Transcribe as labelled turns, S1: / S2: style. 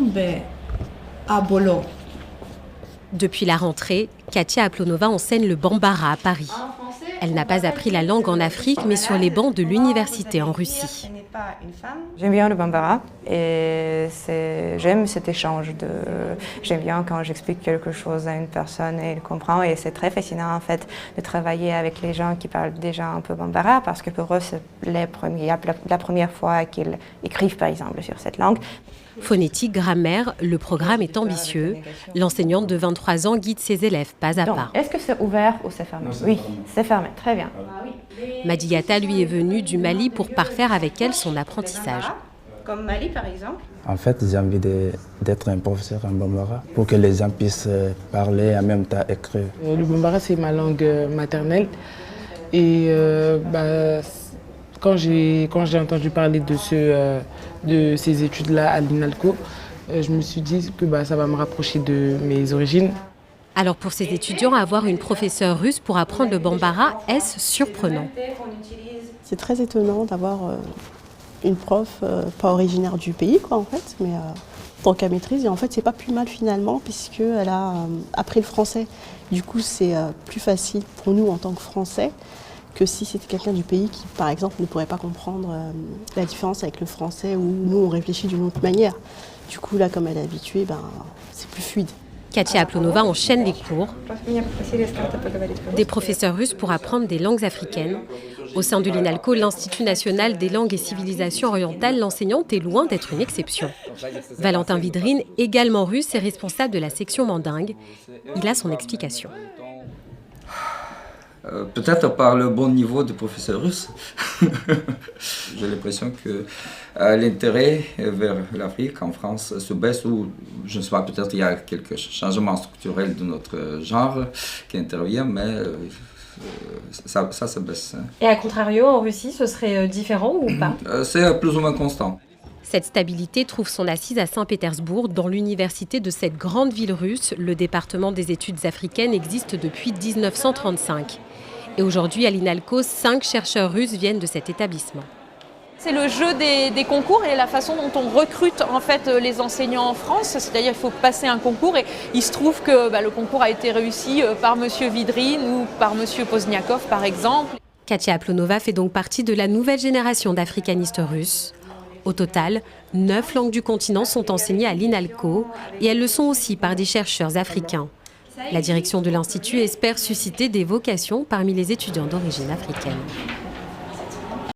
S1: Bombe à Bolo.
S2: Depuis la rentrée, Katia Aplonova enseigne le bambara à Paris. Elle n'a pas appris la langue en Afrique, mais sur les bancs de l'université en Russie.
S3: J'aime bien le bambara et j'aime cet échange. J'aime bien quand j'explique quelque chose à une personne et elle comprend. Et c'est très fascinant en fait de travailler avec les gens qui parlent déjà un peu bambara parce que pour eux c'est la première fois qu'ils écrivent par exemple sur cette langue.
S2: Phonétique, grammaire, le programme est ambitieux. L'enseignante de 23 ans guide ses élèves pas à pas.
S3: Est-ce que c'est ouvert ou c'est fermé? Oui, c'est fermé, très bien.
S2: Madiata, lui, est venue du Mali pour parfaire avec elle son apprentissage.
S3: Comme Mali par exemple.
S4: En fait, j'ai envie d'être un professeur en bambara pour que les gens puissent parler et en même temps écrire.
S5: Le bambara, c'est ma langue maternelle. Et quand j'ai entendu parler de ces études-là à l'INALCO, je me suis dit que ça va me rapprocher de mes origines.
S2: Alors pour ces étudiants, avoir une professeure russe pour apprendre le bambara, est-ce surprenant?
S6: C'est très étonnant d'avoir une prof pas originaire du pays, quoi, en fait, mais tant qu'à maîtrise. Et en fait, c'est pas plus mal finalement, puisqu'elle a appris le français. Du coup, c'est plus facile pour nous en tant que Français que si c'était quelqu'un du pays qui, par exemple, ne pourrait pas comprendre la différence avec le français où nous, on réfléchit d'une autre manière. Du coup, là, comme elle est habituée, c'est plus fluide.
S2: Katia Aplonova enchaîne les cours. Des professeurs russes pour apprendre des langues africaines. Au sein de l'INALCO, l'Institut national des langues et civilisations orientales, l'enseignante est loin d'être une exception. Valentin Vidrine, également russe, est responsable de la section mandingue. Il a son explication.
S7: Peut-être par le bon niveau de professeur russe. J'ai l'impression que l'intérêt vers l'Afrique en France se baisse, ou je ne sais pas, peut-être il y a quelques changements structurels de notre genre qui interviennent, mais ça se baisse.
S2: Et à contrario, en Russie, ce serait différent ou pas?
S7: C'est plus ou moins constant.
S2: Cette stabilité trouve son assise à Saint-Pétersbourg, dans l'université de cette grande ville russe. Le département des études africaines existe depuis 1935. Et aujourd'hui, à l'INALCO, 5 chercheurs russes viennent de cet établissement.
S8: C'est le jeu des concours et la façon dont on recrute en fait les enseignants en France. C'est-à-dire qu'il faut passer un concours et il se trouve que le concours a été réussi par monsieur Vidrine ou par monsieur Pozniakov par exemple.
S2: Katia Aplonova fait donc partie de la nouvelle génération d'africanistes russes. Au total, 9 langues du continent sont enseignées à l'INALCO et elles le sont aussi par des chercheurs africains. La direction de l'Institut espère susciter des vocations parmi les étudiants d'origine africaine.